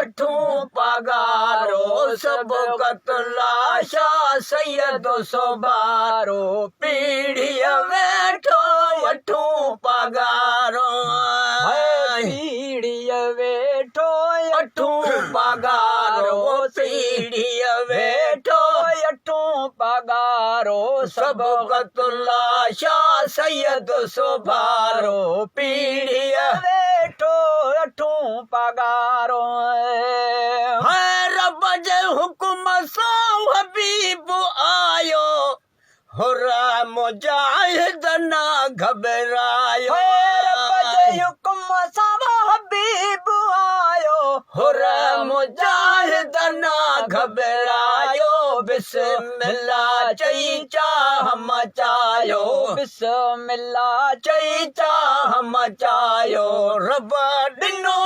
वठूं पगारो सब कतलाशा सैयद सोबारो पीढ़ीअ वेठो वठूं पगारो पीढ़ीअ वेठो वठूं पगारो पीढ़ीअ वेठो वठूं पगारो सब कतलाशा सैयद सोबारो पीढ़ीअ वेठो वठूं पगारो रब जे हुकुम सां हबीब आयो हुरा मुजाहिद न घबरायो रब जे हुकुम सां हबीब आयो हुरा मुजाहिद न घबरायो बिस्मिल्लाह चई चाह मचायो बिस्मिल्लाह चई चाह मचायो रब ॾिनो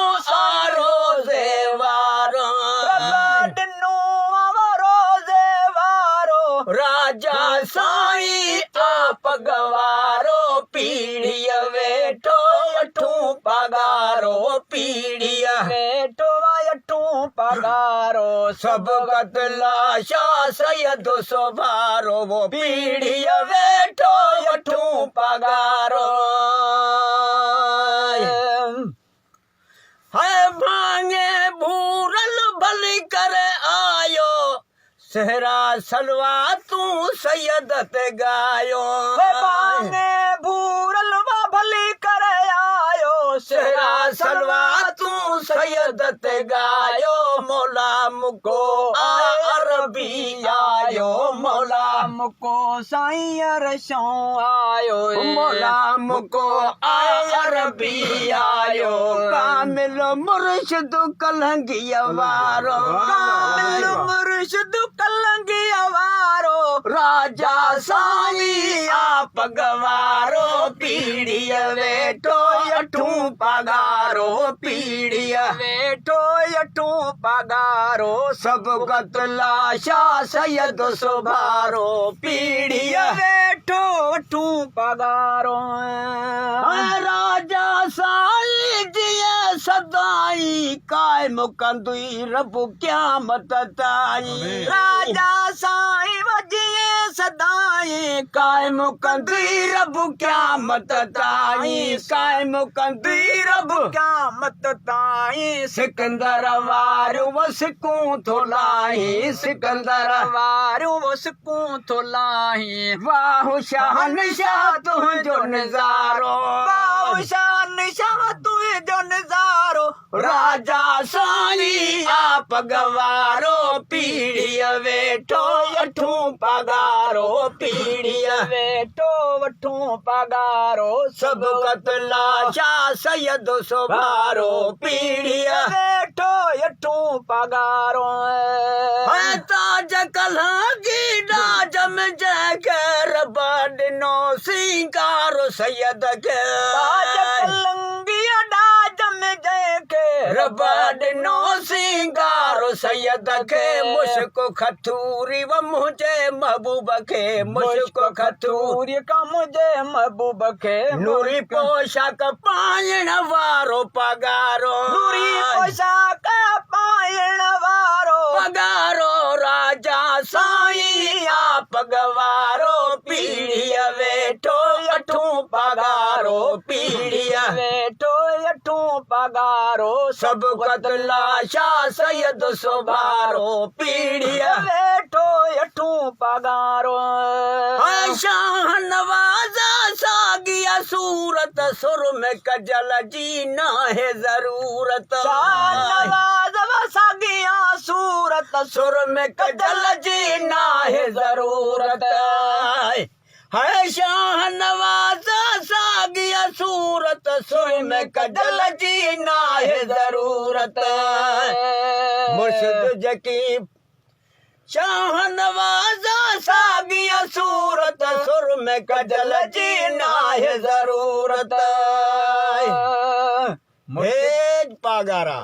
रोज़े वारो रब ॾिनो रोज़े वारो राजा साईं आप गवारो पीढ़ीअ वेठो वठूं पगारो पीढ़ीअ वेठो वठूं पगारो सब कतलाशा सैयद सोबारो वो पीढ़ीअ वेठो वठूं पगारो है भांगे भूरल भली करे आयो सहरा सलवा तू सैयद ते गायो भांगे भूरल भली करे आयो सहरा सलवा तू सैयद ते गायो मौला मुको अरबी आयो मौला मुको साईं अरशों आयो मौला मुको अरबी आयो कामिल मुर्शिद कलंगिया वारो कामिल मुर्शिद कलंगिया वारो राजा साईं आप गवारो पीढ़ीअ वेठो वठूं पगारो पीढ़ीअ वेठो वठूं पगारो सब कतलाशा सैयद सोबारो पीढ़ीअ वेठो वठूं पगारो राजा साईं जीअं सदाई कायम कंदुई रब क़यामत ताईं राजा साईं जीअं सदाई कायम कंदुई रब क़यामत ताईं कायम कंदुई रब क़यामत ताईं सिकंदर वारो वसकूं थो लाही सिकंदर वारो वसकूं थो लाही वाह शहनशाह तुंहिंजो नज़ारो वाह शहनशाह तुंहिंजो नज़ारो राजा साईं आप गवारो पीढ़ीअ वेठो वठूं पगारो पीढ़ीअ वेठो वठूं पगारो सब कतलाशा सैयद सोबारो पीढ़ीअ वेठो वठूं पगारो ताज कलंगी डाज में जंहिंखे रब ॾिनो सिंगारो सैयद खे ताज कलंगी डाज में जंहिंखे रब ॾिनो सिंगारो सैयद खे मुश्क खथूरी व मुंहिंजे महबूब खे मुश्क खथूरी का मुंहिंजे महबूब खे नूरी पोशाक पाइण वारो पगारो नूरी पोशाक पाइण वारो पगारो राजा साईं आप गवारो पीढ़ीअ वेठो वठूं पगारो पीढ़ीअ वेठो वठूं पगारो सब कतलाशा सैयद सोबारो पीढ़ीअ वेठो वठूं पगारो शाह नवाज़ा सागिया सूरत सुर में कजल जी ना है जरूरत शाह नवाज़ा सागिया सूरत सुर में कजल जी ना है जरूरत है शाह नवाज़ा सागिया सूरत सुर में कजल जी ना है जरूरत मुर्शिद जकी शाह नवाज़ा सागिया सूरत सुर में कजल जी ना है जरूरत पगारा।